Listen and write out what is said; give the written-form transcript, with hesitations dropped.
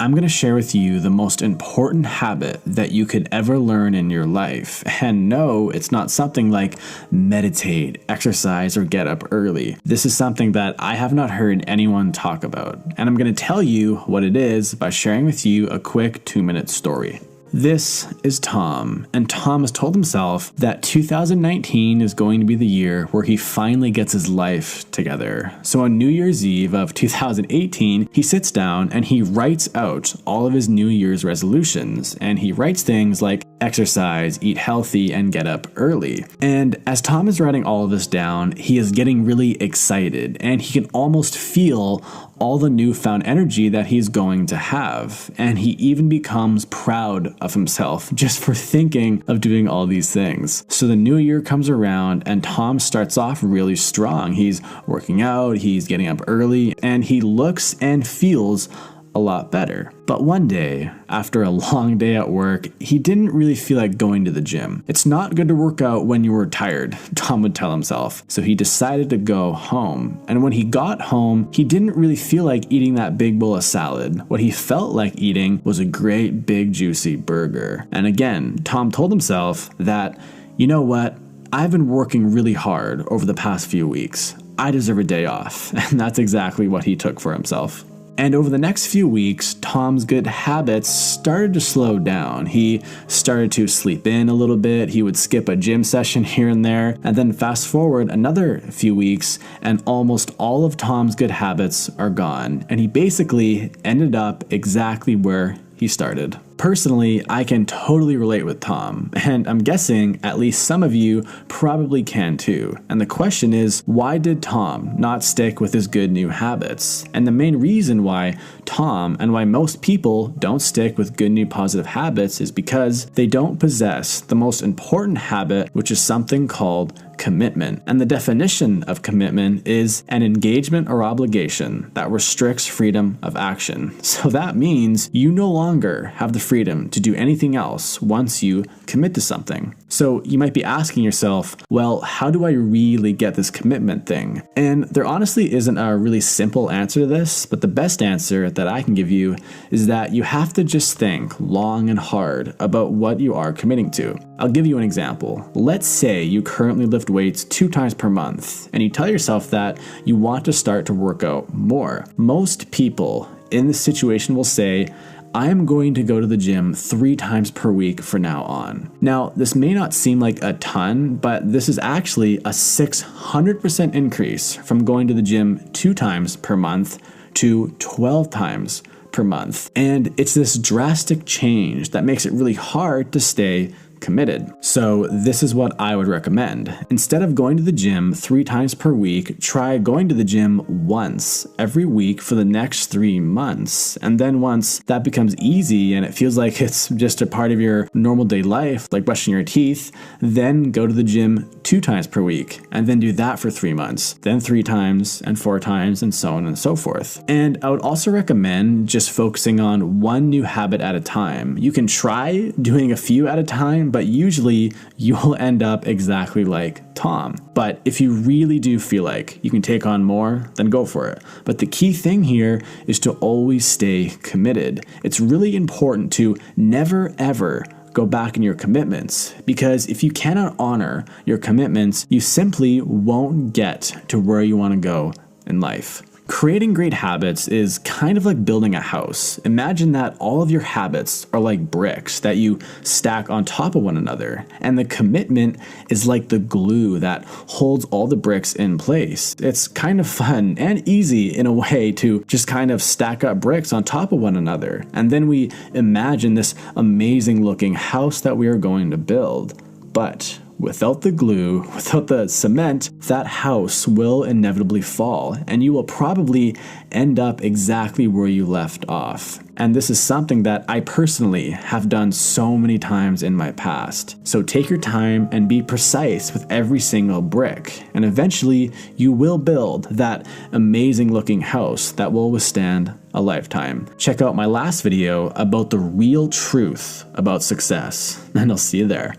I'm going to share with you the most important habit that you could ever learn in your life. And no, it's not something like meditate, exercise, or get up early. This is something that I have not heard anyone talk about. And I'm going to tell you what it is by sharing with you a quick 2-minute story. This is Tom, and Tom has told himself that 2019 is going to be the year where he finally gets his life together. So on New Year's Eve of 2018, he sits down and he writes out all of his New Year's resolutions, and he writes things like exercise, eat healthy, and get up early. And as Tom is writing all of this down, he is getting really excited, and he can almost feel all the newfound energy that he's going to have. And he even becomes proud of himself just for thinking of doing all these things. So the new year comes around and Tom starts off really strong. He's working out, he's getting up early, and he looks and feels a lot better. But one day, after a long day at work, he didn't really feel like going to the gym. It's not good to work out when you were tired, Tom would tell himself. So he decided to go home. And when he got home, he didn't really feel like eating that big bowl of salad. What he felt like eating was a great big juicy burger. And again, Tom told himself that, you know what? I've been working really hard over the past few weeks. I deserve a day off. And that's exactly what he took for himself. And over the next few weeks, Tom's good habits started to slow down. He started to sleep in a little bit. He would skip a gym session here and there. And then fast forward another few weeks, and almost all of Tom's good habits are gone. And he basically ended up exactly where he started. Personally, I can totally relate with Tom, and I'm guessing at least some of you probably can too. And the question is, why did Tom not stick with his good new habits? And the main reason why Tom and why most people don't stick with good new positive habits is because they don't possess the most important habit, which is something called commitment. And the definition of commitment is an engagement or obligation that restricts freedom of action. So that means you no longer have the freedom to do anything else once you commit to something. So you might be asking yourself, well, how do I really get this commitment thing? And there honestly isn't a really simple answer to this, but the best answer that I can give you is that you have to just think long and hard about what you are committing to. I'll give you an example. Let's say you currently lift weights 2 times per month, and you tell yourself that you want to start to work out more. Most people in this situation will say, I am going to go to the gym 3 times per week from now on. Now, this may not seem like a ton, but this is actually a 600% increase from going to the gym 2 times per month to 12 times per month. And it's this drastic change that makes it really hard to stay committed. So this is what I would recommend. Instead of going to the gym 3 times per week, try going to the gym once every week for the next 3 months. And then once that becomes easy and it feels like it's just a part of your normal day life, like brushing your teeth, then go to the gym 2 times per week and then do that for 3 months, then 3 times and 4 times and so on and so forth. And I would also recommend just focusing on one new habit at a time. You can try doing a few at a time, but usually you'll end up exactly like Tom. But if you really do feel like you can take on more, then go for it. But the key thing here is to always stay committed. It's really important to never ever go back in your commitments, because if you cannot honor your commitments, you simply won't get to where you want to go in life. Creating great habits is kind of like building a house. Imagine that all of your habits are like bricks that you stack on top of one another, and the commitment is like the glue that holds all the bricks in place. It's kind of fun and easy in a way to just kind of stack up bricks on top of one another, and then we imagine this amazing looking house that we are going to build. But without the glue, without the cement, that house will inevitably fall, and you will probably end up exactly where you left off. And this is something that I personally have done so many times in my past. So take your time and be precise with every single brick, and eventually you will build that amazing looking house that will withstand a lifetime. Check out my last video about the real truth about success, and I'll see you there.